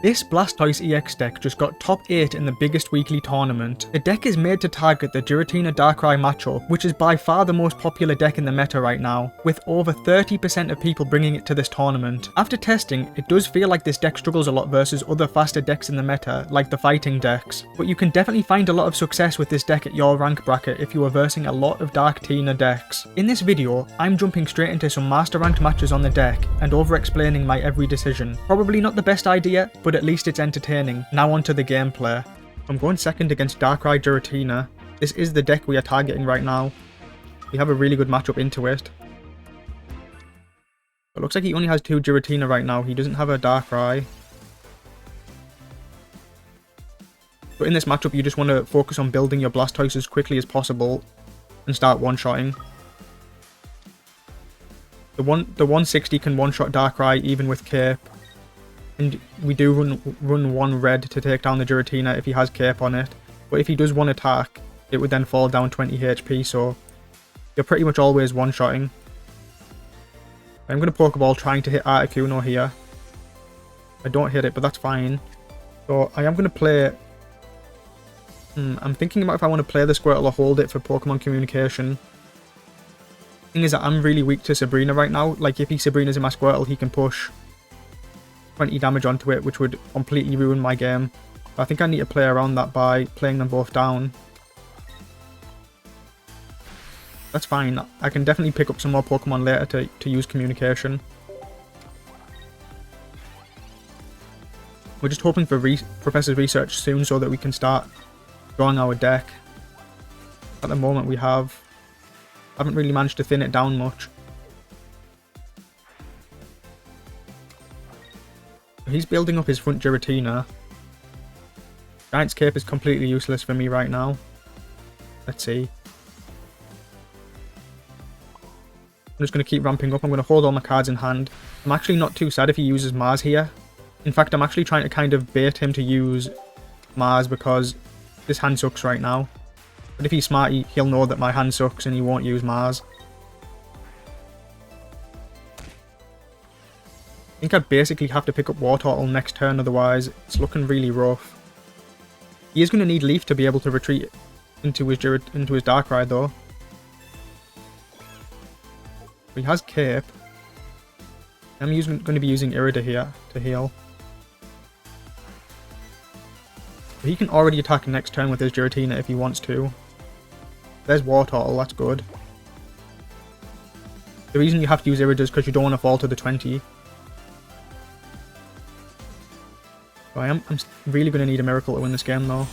This Blastoise EX deck just got top 8 in the biggest weekly tournament. The deck is made to target the GIRATINA DARKRAI matchup, which is by far the most popular deck in the meta right now, with over 30% of people bringing it to this tournament. After testing, it does feel like this deck struggles a lot versus other faster decks in the meta, like the fighting decks, but you can definitely find a lot of success with this deck at your rank bracket if you are versing a lot of Dark Tina decks. In this video, I'm jumping straight into some master ranked matches on the deck and over explaining my every decision. Probably not the best idea, but at least it's entertaining. Now onto the gameplay. I'm going second against Darkrai Giratina. This is the deck we are targeting right now. We have a really good matchup into it. It looks like he only has 2 Giratina right now. He doesn't have a Darkrai. But in this matchup, you just want to focus on building your Blastoise as quickly as possible and start one-shotting. The 160 can one-shot Darkrai even with Cape. And we do run 1 red to take down the Giratina if he has Cape on it. But if he does 1 attack, it would then fall down 20 HP, so you're pretty much always one-shotting. I'm going to Pokeball trying to hit Articuno here. I don't hit it, but that's fine. So I am going to play... I'm thinking about if I want to play the Squirtle or hold it for Pokemon communication. The thing is that I'm really weak to Sabrina right now. Like, if he Sabrinas in my Squirtle, he can push 20 damage onto it, which would completely ruin my game. I think I need to play around that by playing them both down. That's fine. I can definitely pick up some more Pokemon later to use communication. We're just hoping for Professor's research soon so that we can start drawing our deck. At the moment we haven't really managed to thin it down much. He's building up his front Giratina. Giant's Cape is completely useless for me right now. Let's see. I'm just going to keep ramping up. I'm going to hold all my cards in hand. I'm actually not too sad if he uses Mars here. In fact, I'm actually trying to kind of bait him to use Mars because this hand sucks right now. But if he's smart, he'll know that my hand sucks and he won't use Mars. I think I basically have to pick up Wartortle next turn, otherwise it's looking really rough. He is going to need Leaf to be able to retreat into his Darkrai though. He has Cape. I'm going to be using Irida here to heal. He can already attack next turn with his Giratina if he wants to. There's Wartortle, that's good. The reason you have to use Irida is because you don't want to fall to the 20. I'm really going to need a miracle to win this game though.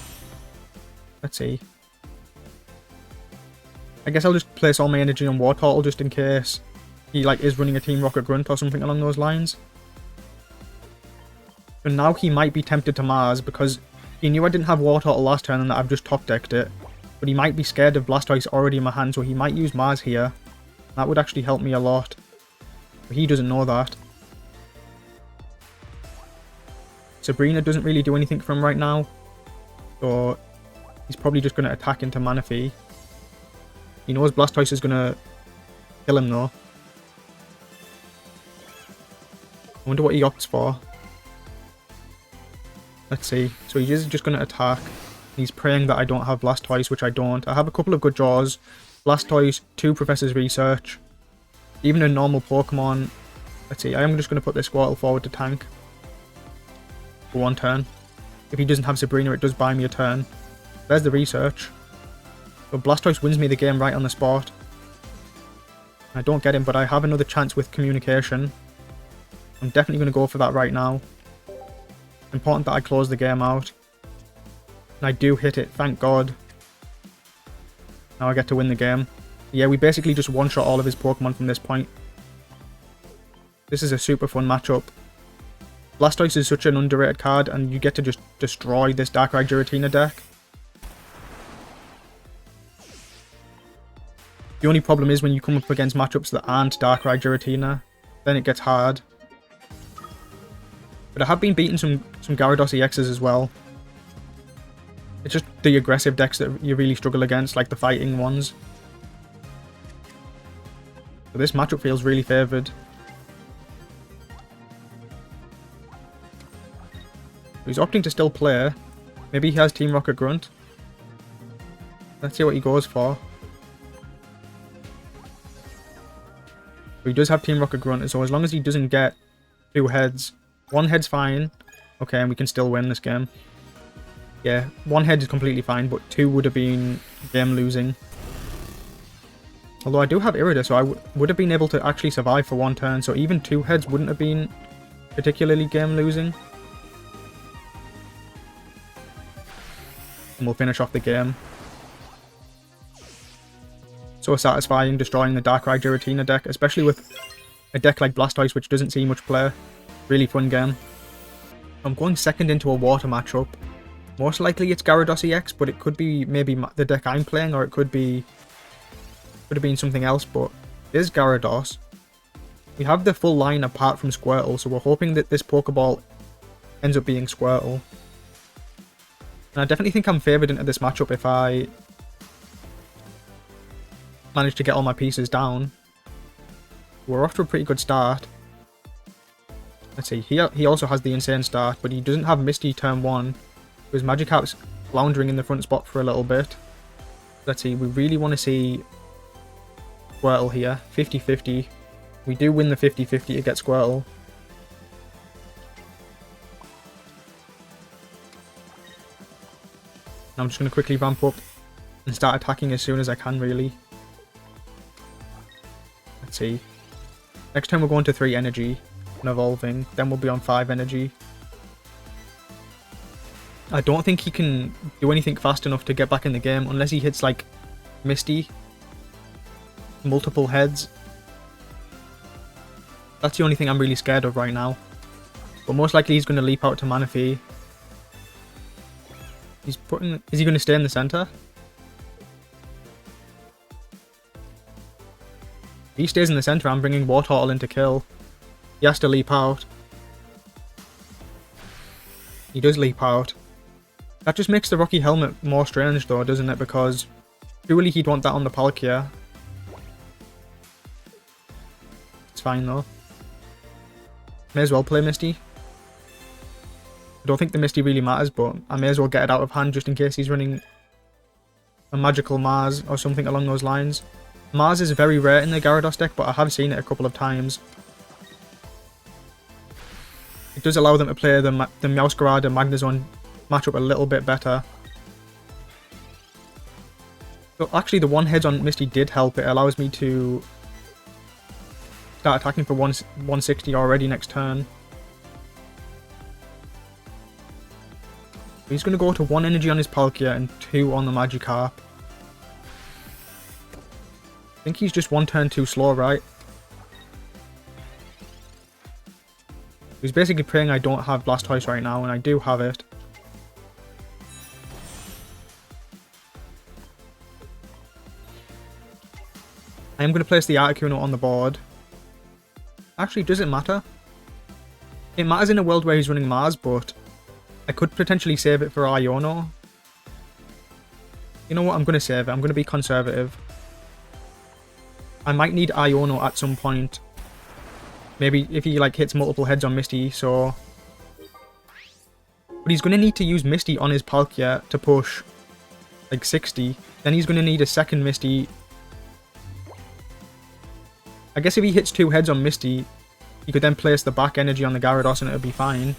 Let's see. I guess I'll just place all my energy on Wartortle just in case he is running a Team Rocket Grunt or something along those lines. But now he might be tempted to Mars because he knew I didn't have Wartortle last turn and that I've just top decked it. But he might be scared of Blastoise already in my hand, so he might use Mars here. That would actually help me a lot. But he doesn't know that. Sabrina doesn't really do anything for him right now, so he's probably just going to attack into Manaphy. He knows Blastoise is going to kill him though. I wonder what he opts for. Let's see. So he is just going to attack. He's praying that I don't have Blastoise, which I don't. I have a couple of good draws. Blastoise, 2 Professor's Research. Even a normal Pokemon. Let's see. I am just going to put this Squirtle forward to tank. For 1 turn. If he doesn't have Sabrina, it does buy me a turn. There's the research. So Blastoise wins me the game right on the spot. I don't get him, but I have another chance with communication. I'm definitely going to go for that right now. Important that I close the game out. And I do hit it, thank God. Now I get to win the game. Yeah, we basically just one-shot all of his Pokemon from this point. This is a super fun matchup. Blastoise is such an underrated card, and you get to just destroy this Darkrai Giratina deck. The only problem is when you come up against matchups that aren't Darkrai Giratina, then it gets hard. But I have been beating some Gyarados EXs as well. It's just the aggressive decks that you really struggle against, like the fighting ones. So this matchup feels really favoured. He's opting to still play. Maybe he has Team Rocket Grunt. Let's see what he goes for. He does have Team Rocket Grunt, so as long as he doesn't get 2 heads. 1 head's fine. Okay, and we can still win this game. Yeah, 1 head is completely fine, but 2 would have been game losing. Although I do have Gyarados, so I would have been able to actually survive for 1 turn, so even 2 heads wouldn't have been particularly game losing. And we'll finish off the game. So satisfying destroying the Darkrai Giratina deck, especially with a deck like Blastoise which doesn't see much play. Really fun game. I'm going second into a water matchup. Most likely it's Gyarados EX, but it could be maybe the deck I'm playing, or it could have been something else, but it is Gyarados. We have the full line apart from Squirtle, so we're hoping that this Pokeball ends up being Squirtle. And I definitely think I'm favoured into this matchup if I manage to get all my pieces down. We're off to a pretty good start. Let's see, he also has the insane start, but he doesn't have Misty turn 1. His Magikarp's floundering in the front spot for a little bit. Let's see, we really want to see Squirtle here. 50-50. We do win the 50-50 to get Squirtle. I'm just going to quickly ramp up and start attacking as soon as I can, really. Let's see. Next time we're going to 3 energy and evolving. Then we'll be on 5 energy. I don't think he can do anything fast enough to get back in the game unless he hits like Misty. Multiple heads. That's the only thing I'm really scared of right now. But most likely he's going to leap out to Manaphy. Is he going to stay in the center? If he stays in the center, I'm bringing Wartortle in to kill. He has to leap out. He does leap out. That just makes the Rocky Helmet more strange though, doesn't it? Because surely he'd want that on the Palkia. It's fine though. May as well play Misty. I don't think the Misty really matters, but I may as well get it out of hand just in case he's running a magical Mars or something along those lines. Mars is very rare in the Gyarados deck, but I have seen it a couple of times. It does allow them to play the Meowscarada and Magnezone matchup a little bit better. So actually the 1 heads on Misty did help. It allows me to start attacking for 160 already next turn. He's going to go to 1 energy on his Palkia and 2 on the Magikarp. I think he's just 1 turn too slow, right? He's basically praying I don't have Blastoise right now, and I do have it. I am going to place the Articuno on the board. Actually, does it matter? It matters in a world where he's running Mars, but I could potentially save it for Iono. You know what? I'm going to save it. I'm going to be conservative. I might need Iono at some point. Maybe if he like hits multiple heads on Misty, so... But he's going to need to use Misty on his Palkia to push like 60. Then he's going to need a second Misty. I guess if he hits 2 heads on Misty, he could then place the back energy on the Gyarados and it'll be fine.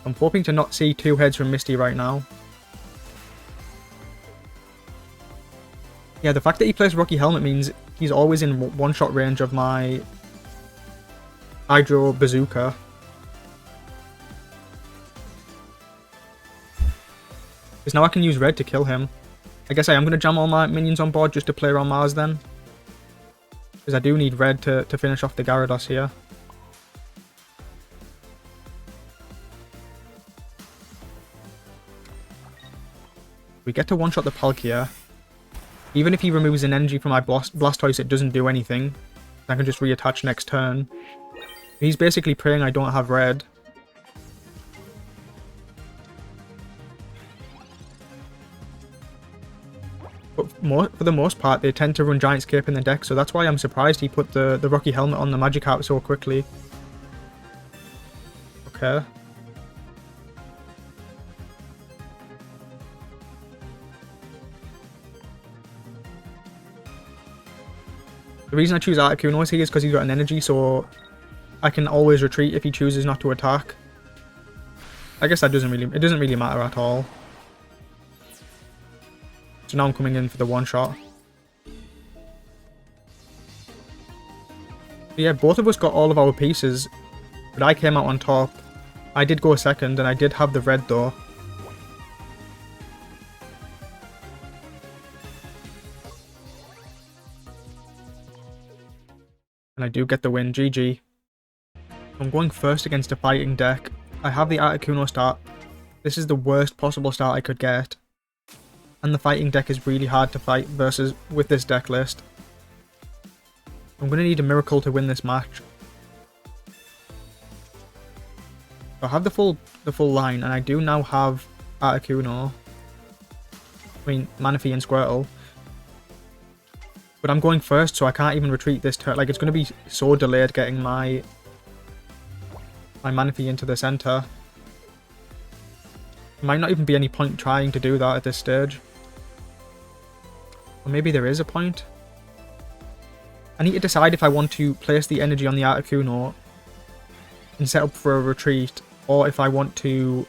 I'm hoping to not see 2 heads from Misty right now. Yeah, the fact that he plays Rocky Helmet means he's always in one-shot range of my Hydro Bazooka. Because now I can use Red to kill him. I guess I am going to jam all my minions on board just to play around Mars then. Because I do need Red to finish off the Gyarados here. We get to one-shot the Palkia. Even if he removes an energy from my Blastoise, it doesn't do anything. I can just reattach next turn. He's basically praying I don't have Red. But for the most part, they tend to run Giant Scape in the deck, so that's why I'm surprised he put the Rocky Helmet on the Magikarp so quickly. Okay. The reason I choose Articuno here is because he's got an energy, so I can always retreat if he chooses not to attack. I guess that doesn't really matter at all. So now I'm coming in for the one shot. But yeah, both of us got all of our pieces, but I came out on top. I did go second, and I did have the red though. And I do get the win. GG. I'm going first against a fighting deck. I have the Articuno start. This is the worst possible start I could get. And the fighting deck is really hard to fight versus with this deck list. I'm going to need a miracle to win this match. I have the full line, and I do now have Articuno. I mean, Manaphy and Squirtle. But I'm going first, so I can't even retreat this turn. Like, it's going to be so delayed getting my Manaphy into the center. There might not even be any point trying to do that at this stage. Or maybe there is a point. I need to decide if I want to place the energy on the Articuno and set up for a retreat, or if I want to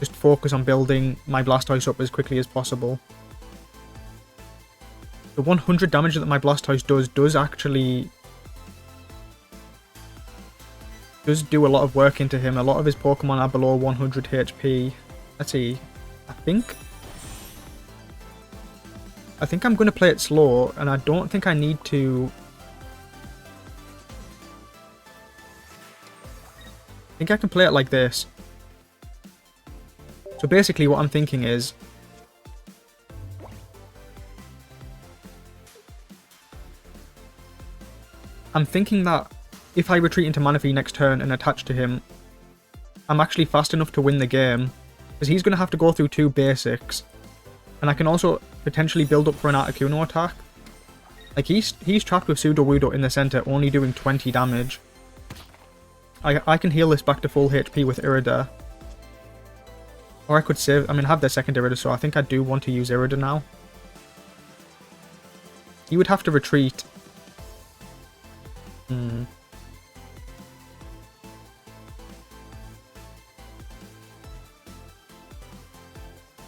just focus on building my Blastoise up as quickly as possible. The 100 damage that my Blastoise does actually do a lot of work into him. A lot of his Pokemon are below 100 HP. Let's see. I think I'm going to play it slow, and I don't think I need to... I think I can play it like this. So basically what I'm thinking is... I'm thinking that if I retreat into Manaphy next turn and attach to him, I'm actually fast enough to win the game, because he's going to have to go through 2 basics. And I can also potentially build up for an Articuno attack. Like, he's trapped with Sudowoodo in the center, only doing 20 damage. I can heal this back to full HP with Irida. Or I could save... I mean, I have their second Irida, so I think I do want to use Irida now. He would have to retreat.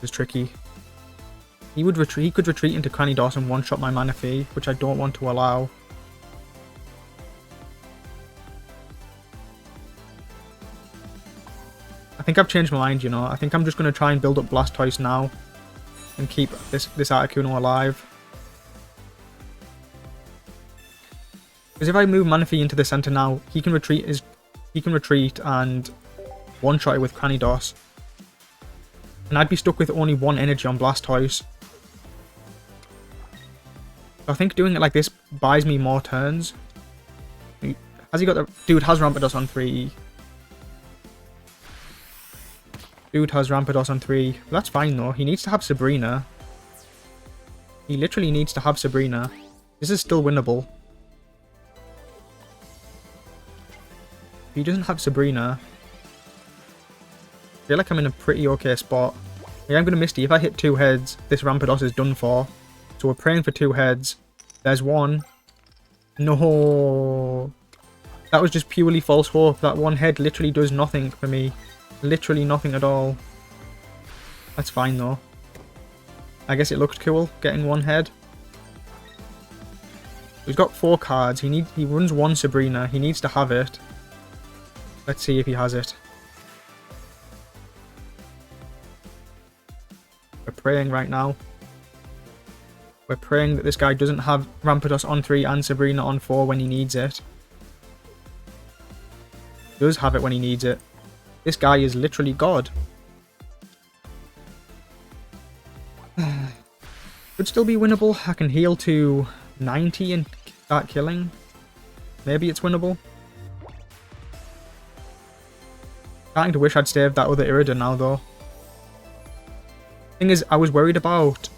It's tricky. He could retreat into Gyarados and one-shot my Manaphy, which I don't want to allow. I think I've changed my mind, you know. I think I'm just going to try and build up Blastoise now and keep this Articuno alive. Because if I move Manaphy into the center now, he can retreat and one-shot it with Gyarados. And I'd be stuck with only 1 energy on Blastoise. So I think doing it like this buys me more turns. Has he got the... Dude has Rampardos on 3. Dude has Rampardos on 3. That's fine though. He needs to have Sabrina. He literally needs to have Sabrina. This is still winnable. If he doesn't have Sabrina... I feel like I'm in a pretty okay spot. Yeah, I'm going to Misty. If I hit 2 heads, this Rampardos is done for. So we're praying for 2 heads. There's 1. No. That was just purely false hope. That 1 head literally does nothing for me. Literally nothing at all. That's fine though. I guess it looked cool getting 1 head. He's got 4 cards. He runs 1 Sabrina. He needs to have it. Let's see if he has it. We're praying right now. We're praying that this guy doesn't have Rampardos on 3 and Sabrina on 4 when he needs it. He does have it when he needs it. This guy is literally God. Could still be winnable. I can heal to 90 and start killing. Maybe it's winnable. Starting to wish I'd saved that other Irida now though. Thing is, I was worried about...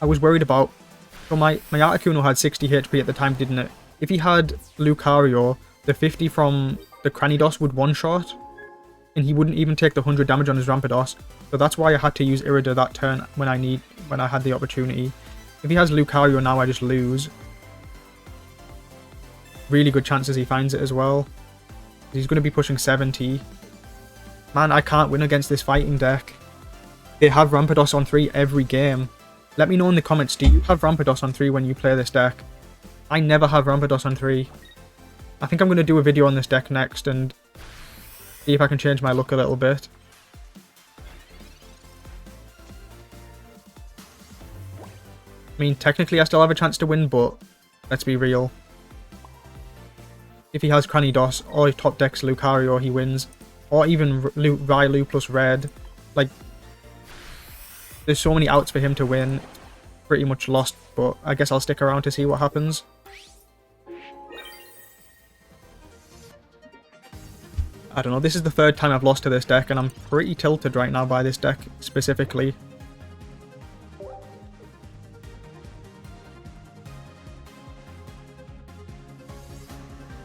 So my Articuno had 60 HP at the time, didn't it? If he had Lucario, the 50 from the Gyarados would one-shot and he wouldn't even take the 100 damage on his Rampardos. So that's why I had to use Irida that turn when I had the opportunity. If he has Lucario now, I just lose. Really good chances he finds it as well. He's going to be pushing 70. Man, I can't win against this fighting deck. They have Rampardos on 3 every game. Let me know in the comments, do you have Rampardos on 3 when you play this deck? I never have Rampardos on 3. I think I'm going to do a video on this deck next and see if I can change my luck a little bit. I mean, technically I still have a chance to win, but let's be real. If he has Gyarados or he top decks Lucario, he wins. Or even Railu plus red. Like, there's so many outs for him to win. Pretty much lost, but I guess I'll stick around to see what happens. I don't know, this is the 3rd time I've lost to this deck, and I'm pretty tilted right now by this deck specifically.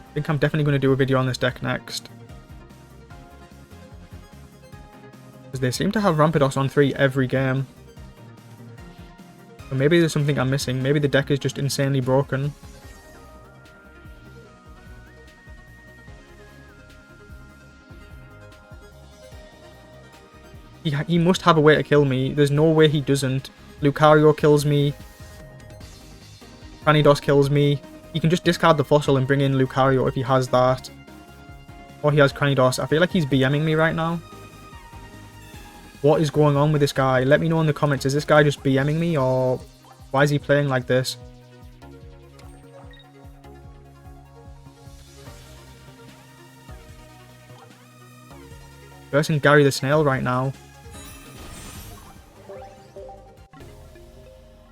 I think I'm definitely going to do a video on this deck next. Because they seem to have Rampardos on 3 every game. Or maybe there's something I'm missing. Maybe the deck is just insanely broken. He must have a way to kill me. There's no way he doesn't. Lucario kills me. Gyarados kills me. He can just discard the fossil and bring in Lucario if he has that. Or he has Gyarados. I feel like he's BMing me right now. What is going on with this guy? Let me know in the comments. Is this guy just BMing me, or why is he playing like this? Versing Gary the Snail right now.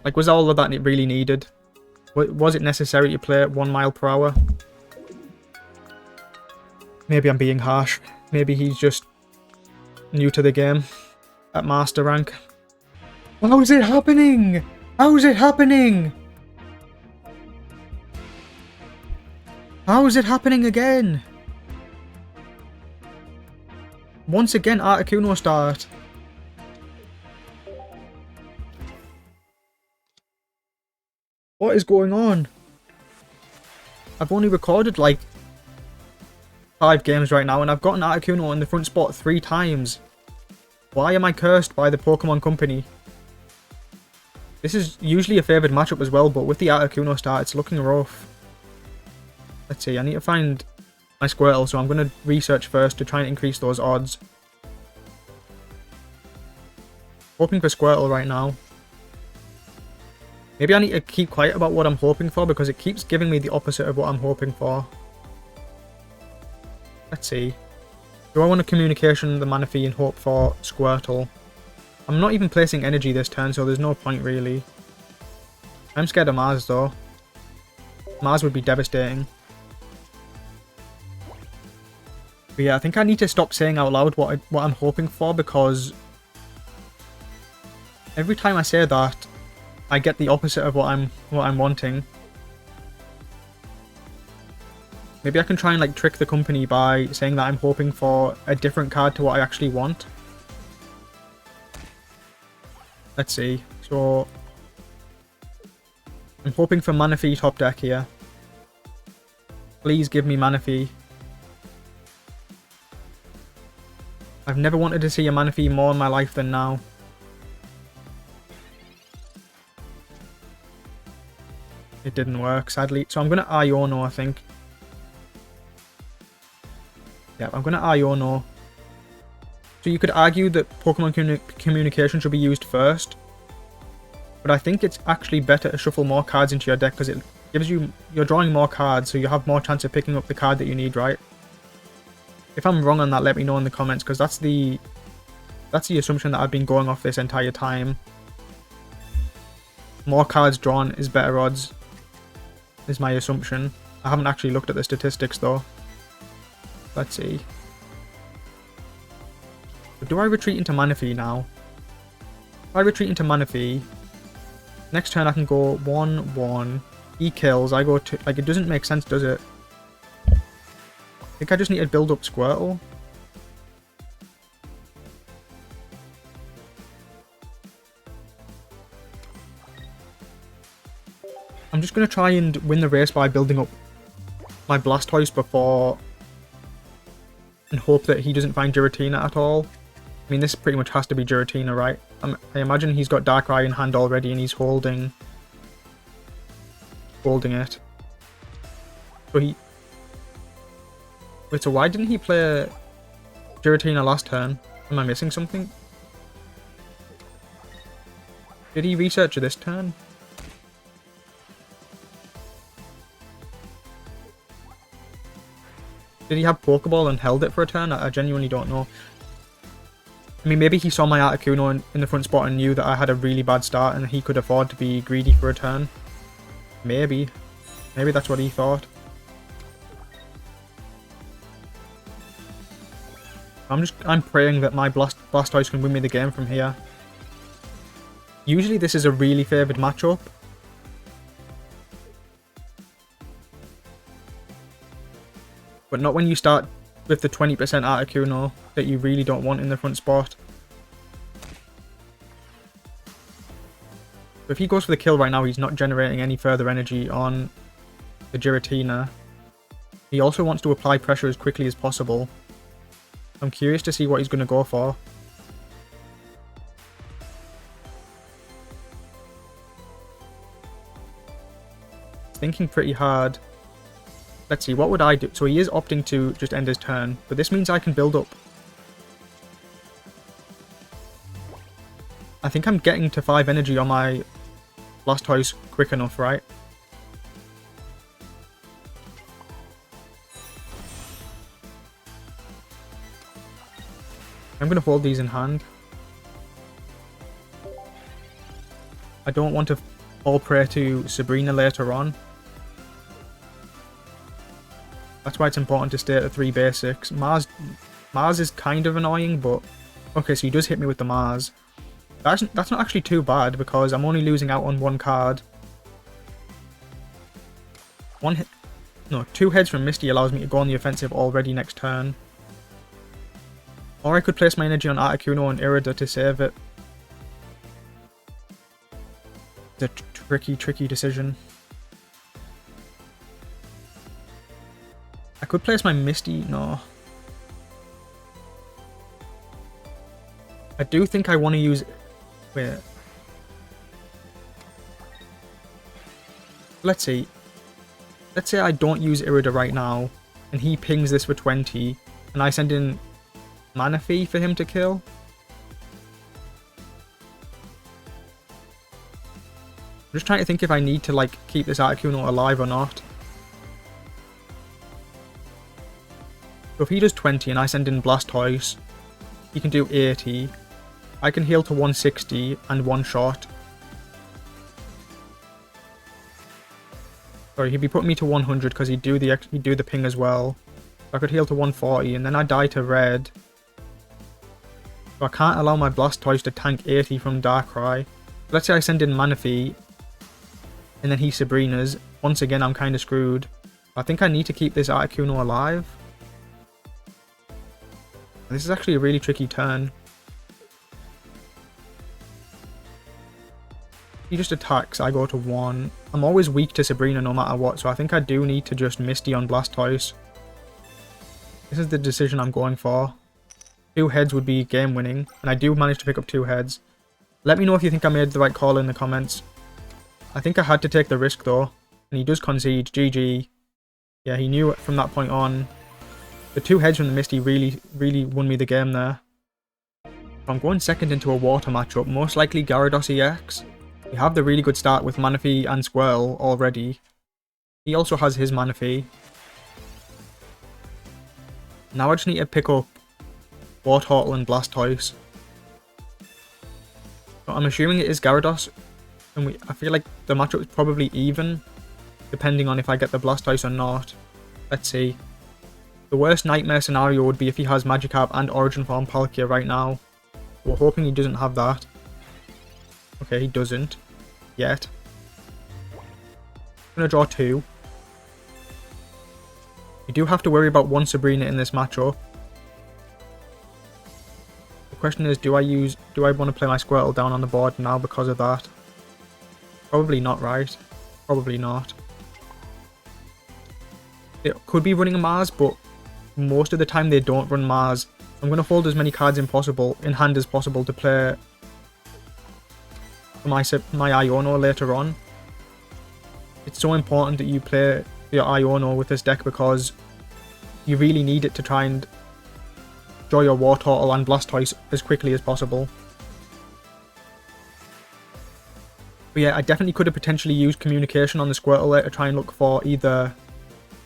Like, was all of that really needed? Was it necessary to play at 1 mile per hour? Maybe I'm being harsh. Maybe he's just new to the game at master rank. How is it happening? How is it happening? How is it happening again? Once again, Articuno start. What is going on? I've only recorded like 5 games right now and I've gotten Articuno in the front spot 3 times. Why am I cursed by the Pokemon Company? This is usually a favoured matchup as well, but with the Articuno start, it's looking rough. Let's see, I need to find my Squirtle, so I'm going to research first to try and increase those odds. Hoping for Squirtle right now. Maybe I need to keep quiet about what I'm hoping for, because it keeps giving me the opposite of what I'm hoping for. Let's see. Do I want to communication the Manaphy and hope for Squirtle? I'm not even placing energy this turn, so there's no point really. I'm scared of Mars though. Mars would be devastating. But yeah, I think I need to stop saying out loud what I'm hoping for, because every time I say that, I get the opposite of what I'm wanting. Maybe I can try and like trick the company by saying that I'm hoping for a different card to what I actually want. Let's see. So I'm hoping for Manaphy top deck here. Please give me Manaphy. I've never wanted to see a Manaphy more in my life than now. It didn't work, sadly. So I'm going to Iono, I think. Yeah, I'm going to Iono. So you could argue that Pokemon communication should be used first. But I think it's actually better to shuffle more cards into your deck, because it gives you... You're drawing more cards, so you have more chance of picking up the card that you need, right? If I'm wrong on that, let me know in the comments, because that's the assumption that I've been going off this entire time. More cards drawn is better odds, is my assumption. I haven't actually looked at the statistics though. Let's see. But do I retreat into Manaphy now? If I retreat into Manaphy, next turn I can go 1-1. He kills, I go 2. Like, it doesn't make sense, does it? I think I just need to build up Squirtle. just going to try and win the race by building up my Blastoise before and hope that he doesn't find Giratina at all. I mean, this pretty much has to be Giratina, right? I imagine he's got Darkrai in hand already and he's holding it. So he... Wait, so why didn't he play Giratina last turn? Am I missing something? Did he research this turn? Did he have Pokeball and held it for a turn? I genuinely don't know. I mean, maybe he saw my Articuno in the front spot and knew that I had a really bad start and he could afford to be greedy for a turn. Maybe. Maybe that's what he thought. I'm praying that my Blastoise can win me the game from here. Usually this is a really favoured matchup. But not when you start with the 20% Articuno that you really don't want in the front spot. But if he goes for the kill right now, he's not generating any further energy on the Giratina. He also wants to apply pressure as quickly as possible. I'm curious to see what he's going to go for. Thinking pretty hard. Let's see, what would I do? So he is opting to just end his turn, but this means I can build up. I think I'm getting to 5 energy on my Blastoise quick enough, right? I'm going to hold these in hand. I don't want to fall prey to Sabrina later on. That's why it's important to stay at 3 basics. Mars is kind of annoying, but... Okay, so he does hit me with the Mars. That's not actually too bad, because I'm only losing out on 1 card. 2 heads from Misty allows me to go on the offensive already next turn. Or I could place my energy on Articuno and Irida to save it. It's a tricky decision. I could place my Misty... No. I do think I want to use... Wait. Let's see. Let's say I don't use Irida right now, and he pings this for 20, and I send in Manaphy for him to kill. I'm just trying to think if I need to, like, keep this Articuno alive or not. So if he does 20 and I send in Blastoise, he can do 80. I can heal to 160 and 1 shot. Sorry, he'd be putting me to 100 because he'd do the ping as well. So I could heal to 140 and then I die to red. So I can't allow my Blastoise to tank 80 from Darkrai. Let's say I send in Manaphy and then he Sabrinas. Once again, I'm kind of screwed. I think I need to keep this Articuno alive. This is actually a really tricky turn. He just attacks, I go to 1. I'm always weak to Sabrina no matter what, so I think I do need to just Misty on Blastoise. This is the decision I'm going for. 2 heads would be game winning, and I do manage to pick up 2 heads. Let me know if you think I made the right call in the comments. I think I had to take the risk though, and he does concede. GG. Yeah, he knew it from that point on. The 2 heads from the Misty really won me the game there. I'm going second into a water matchup, most likely Gyarados EX. We have the really good start with Manaphy and Squirrel already. He also has his Manaphy. Now I just need to pick up Wartortle and Blastoise. So I'm assuming it is Gyarados, and I feel like the matchup is probably even, depending on if I get the Blastoise or not. Let's see. The worst nightmare scenario would be if he has Magikarp and Origin Form Palkia right now. We're hoping he doesn't have that. Okay, he doesn't. Yet. I'm going to draw 2. You do have to worry about 1 Sabrina in this matchup. The question is, do I want to play my Squirtle down on the board now because of that? Probably not, right? Probably not. It could be running a Mars, but most of the time they don't run Mars. I'm going to hold as many cards in hand as possible to play for my Iono later on. It's so important that you play your Iono with this deck because you really need it to try and draw your War Turtle and Blastoise as quickly as possible. But yeah, I definitely could have potentially used Communication on the Squirtle there to try and look for either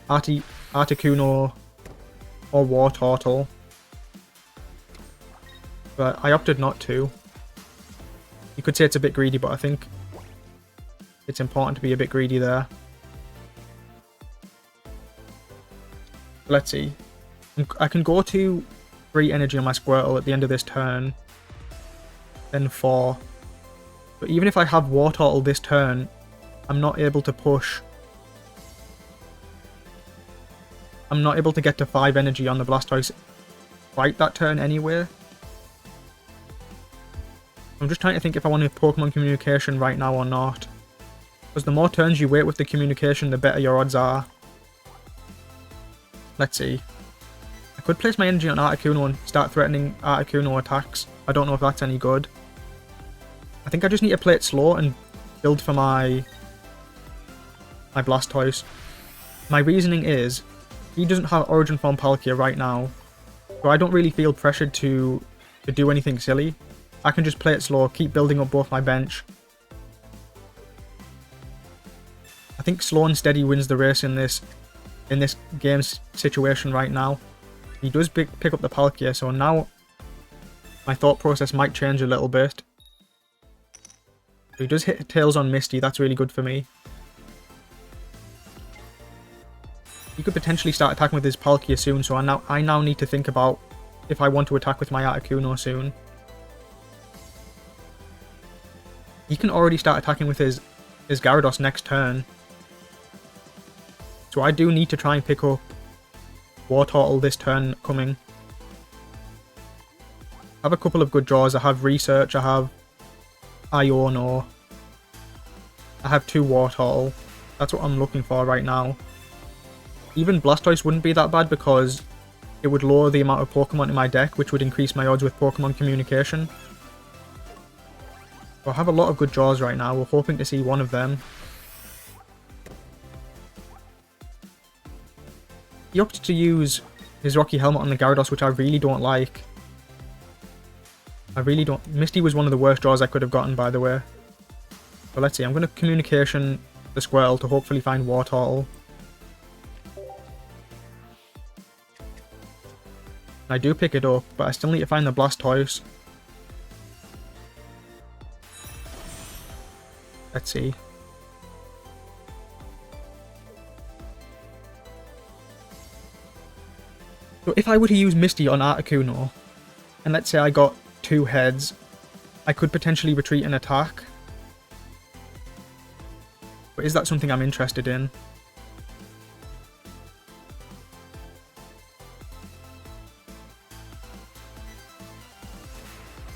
Articuno or War Turtle. But I opted not to. You could say it's a bit greedy, but I think it's important to be a bit greedy there. Let's see. I can go to 3 energy on my Squirtle at the end of this turn. Then 4. But even if I have War Turtle this turn, I'm not able to push. I'm not able to get to 5 energy on the Blastoise right that turn anyway. I'm just trying to think if I want to Pokemon Communication right now or not. Because the more turns you wait with the Communication, the better your odds are. Let's see. I could place my energy on Articuno and start threatening Articuno attacks. I don't know if that's any good. I think I just need to play it slow and build for my Blastoise. My reasoning is, he doesn't have Origin Form Palkia right now, so I don't really feel pressured to do anything silly. I can just play it slow, keep building up both my bench. I think slow and steady wins the race in this game situation right now. He does pick up the Palkia, so now my thought process might change a little bit. He does hit Tails on Misty, that's really good for me. He could potentially start attacking with his Palkia soon, so I now need to think about if I want to attack with my Articuno soon. He can already start attacking with his Gyarados next turn. So I do need to try and pick up War Turtle this turn coming. I have a couple of good draws. I have Research, I have Iono. I have 2 War Turtle. That's what I'm looking for right now. Even Blastoise wouldn't be that bad because it would lower the amount of Pokemon in my deck, which would increase my odds with Pokemon Communication. So I have a lot of good draws right now. We're hoping to see one of them. He opted to use his Rocky Helmet on the Gyarados, which I really don't like. I really don't... Misty was one of the worst draws I could have gotten, by the way. But let's see, I'm going to Communication the Squirtle to hopefully find War Turtle. I do pick it up, but I still need to find the Blastoise. Let's see. So if I were to use Misty on Articuno, and let's say I got 2 heads, I could potentially retreat and attack. But is that something I'm interested in?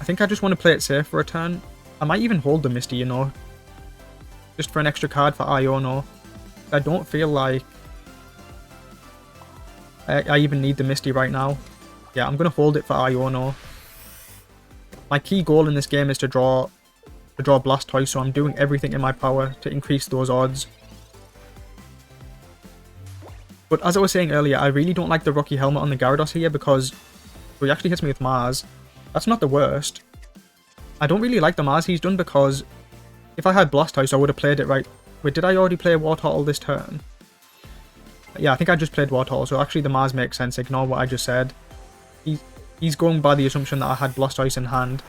I think I just want to play it safe for a turn. I might even hold the Misty, you know. Just for an extra card for Iono. I don't feel like I even need the Misty right now. Yeah, I'm going to hold it for Iono. My key goal in this game is to draw Blastoise, so I'm doing everything in my power to increase those odds. But as I was saying earlier, I really don't like the Rocky Helmet on the Gyarados here because he actually hits me with Mars. That's not the worst. I don't really like the Mars he's done because if I had Blastoise, I would have played it right. Wait, did I already play War Turtle this turn? Yeah, I think I just played War Turtle, so actually the Mars makes sense. Ignore what I just said. He's going by the assumption that I had Blastoise in hand.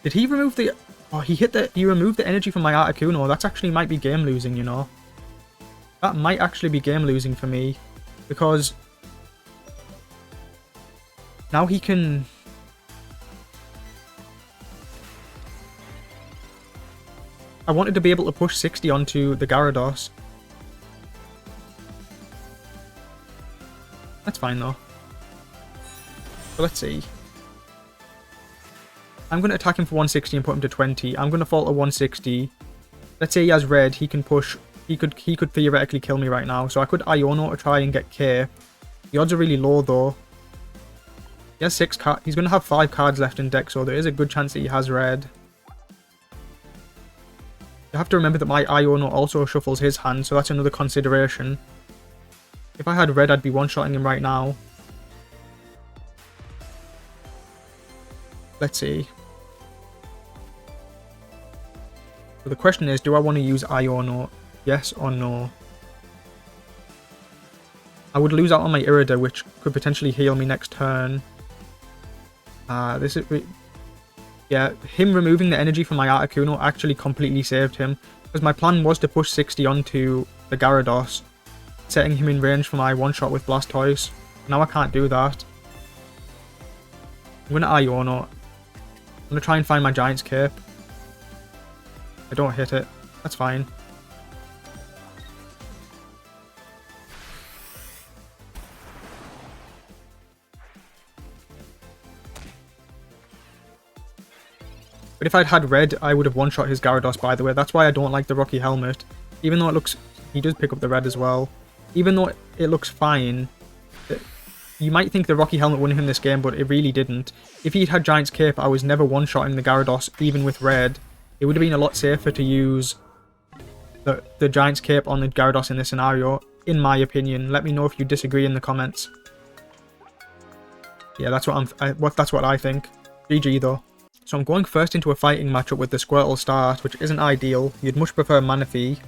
Did he remove the... Oh, he removed the energy from my Articuno. That's actually might be game losing, you know. That might actually be game losing for me. Because now he can... I wanted to be able to push 60 onto the Gyarados. That's fine though. So let's see. I'm going to attack him for 160 and put him to 20. I'm going to fall to 160. Let's say he has red. He can push. He could theoretically kill me right now. So I could Iono to try and get K. The odds are really low though. He has 6 cards. He's going to have 5 cards left in deck, so there is a good chance that he has red. You have to remember that my Iono also shuffles his hand, so that's another consideration. If I had red, I'd be one-shotting him right now. Let's see. So the question is, do I want to use Iono? Yes or no? I would lose out on my Irida, which could potentially heal me next turn. This is... Yeah, him removing the energy from my Articuno actually completely saved him. Because my plan was to push 60 onto the Gyarados, setting him in range for my one-shot with Blastoise. Now I can't do that. I'm going to Iono. I'm going to try and find my Giant's Cape. I don't hit it. That's fine. But if I'd had red, I would have one-shot his Gyarados, by the way. That's why I don't like the Rocky Helmet. Even though it looks... He does pick up the red as well. Even though it looks fine, you might think the Rocky Helmet won him this game, but it really didn't. If he'd had Giant's Cape, I was never one-shotting the Gyarados, even with red. It would have been a lot safer to use the Giant's Cape on the Gyarados in this scenario, in my opinion. Let me know if you disagree in the comments. Yeah, that's what I think. GG though. So I'm going first into a fighting matchup with the Squirtle start, which isn't ideal. You'd much prefer Manaphy.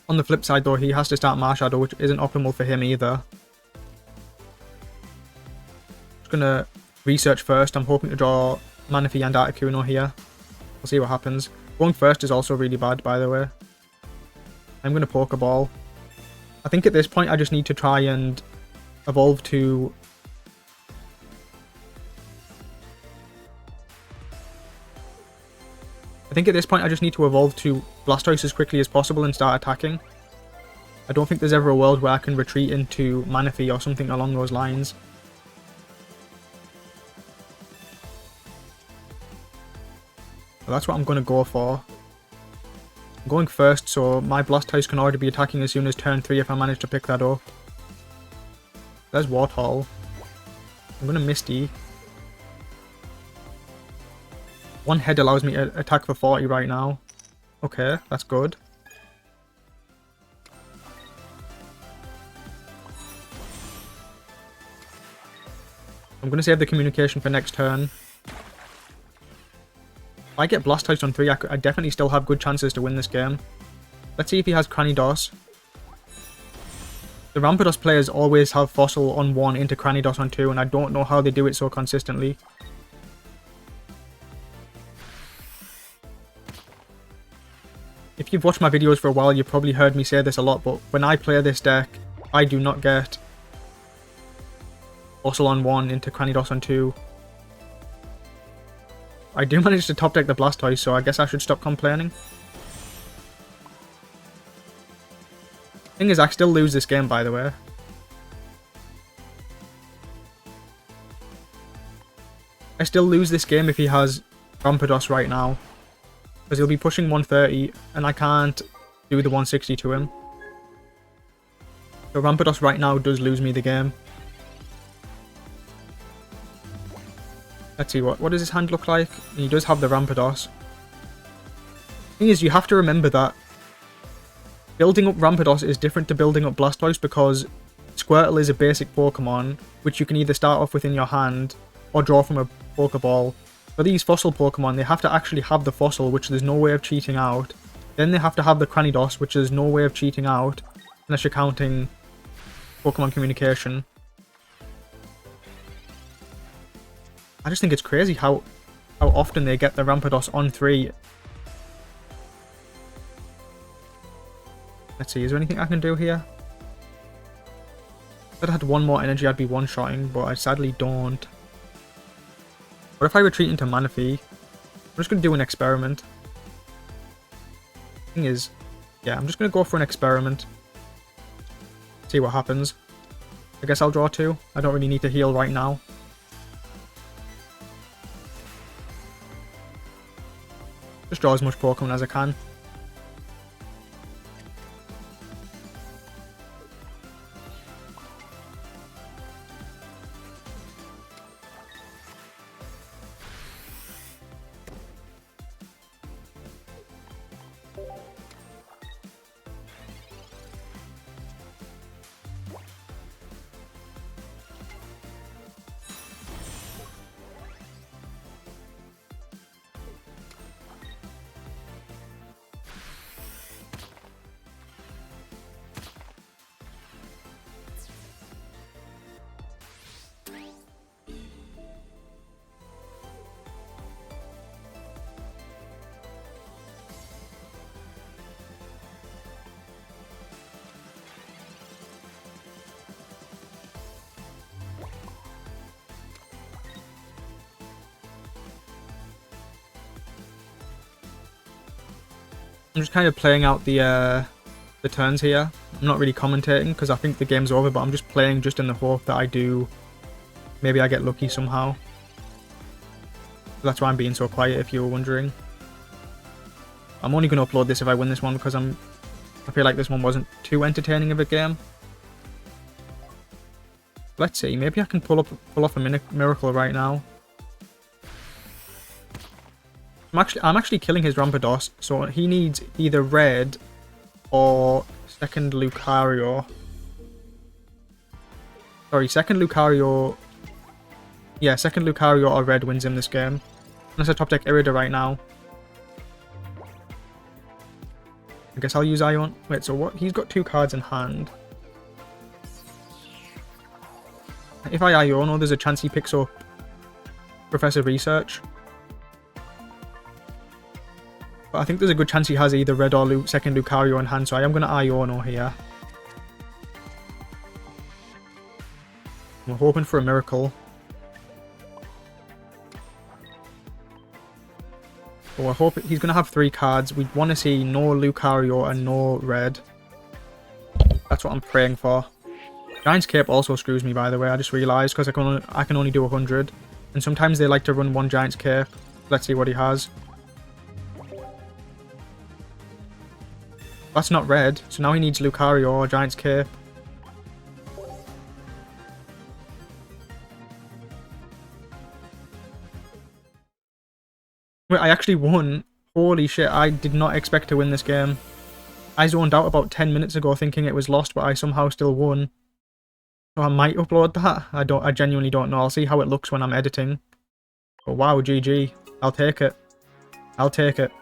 On the flip side though, he has to start Marshadow, which isn't optimal for him either. Just gonna research first. I'm hoping to draw Manaphy and Articuno here. We'll see what happens. Going first is also really bad, by the way. I'm gonna Pokeball. I think at this point I just need to try and evolve to... Blastoise as quickly as possible and start attacking. I don't think there's ever a world where I can retreat into Manaphy or something along those lines. Well, that's what I'm going to go for. I'm going first, so my Blastoise can already be attacking as soon as turn 3 if I manage to pick that up. There's Warthol. I'm going to Misty. One head allows me to attack for 40 right now. Okay, that's good. I'm going to save the communication for next turn. If I get Blastoise on 3, I definitely still have good chances to win this game. Let's see if he has Cranidos. The Rampardos players always have Fossil on 1 into Cranidos on 2, and I don't know how they do it so consistently. If you've watched my videos for a while, you've probably heard me say this a lot, but when I play this deck, I do not get Fossil on 1 into Cranidos on 2. I do manage to top deck the Blastoise, so I guess I should stop complaining. Thing is, I still lose this game, by the way. I still lose this game if he has Rampardos right now. Because he'll be pushing 130, and I can't do the 160 to him. So Rampardos right now does lose me the game. Let's see, what does his hand look like? He does have the Rampardos. Thing is, you have to remember that building up Rampardos is different to building up Blastoise, because Squirtle is a basic Pokemon, which you can either start off with in your hand, or draw from a Pokeball. For these fossil Pokemon, they have to actually have the fossil, which there's no way of cheating out. Then they have to have the Cranidos, which there's no way of cheating out, unless you're counting Pokemon communication. I just think it's crazy how often they get the Rampardos on 3. Let's see, is there anything I can do here? If I had one more energy, I'd be one-shotting, but I sadly don't. What if I retreat into Manaphy? I'm just going to do an experiment. Thing is, yeah, I'm just going to go for an experiment. See what happens. I guess I'll draw 2. I don't really need to heal right now. draw as much Pokemon as I can. I'm just kind of playing out the turns here. I'm not really commentating because I think the game's over, but I'm just playing just in the hope that maybe I get lucky somehow. That's why I'm being so quiet, if you were wondering. I'm only going to upload this if I win this one because I feel like this one wasn't too entertaining of a game. Let's see, maybe I can pull off a miracle right now. I'm actually killing his Rampardos, so he needs either red or second Lucario. Sorry, second Lucario. Yeah, second Lucario or red wins him this game. Unless I top deck Irida right now. I guess I'll use Ion. Wait, so what? He's got 2 cards in hand. If I Iono, there's a chance he picks up Professor Research. But I think there's a good chance he has either red or second Lucario in hand, so I am going to Iono here. We're hoping for a miracle. But we're hoping he's going to have 3 cards. We want to see no Lucario and no red. That's what I'm praying for. Giant's Cape also screws me, by the way. I just realised because I can only do 100. And sometimes they like to run 1 Giant's Cape. Let's see what he has. That's not red, so now he needs Lucario or Giant's Cape. Wait, I actually won. Holy shit, I did not expect to win this game. I zoned out about 10 minutes ago thinking it was lost, but I somehow still won. So I might upload that. I genuinely don't know. I'll see how it looks when I'm editing. But wow, GG. I'll take it. I'll take it.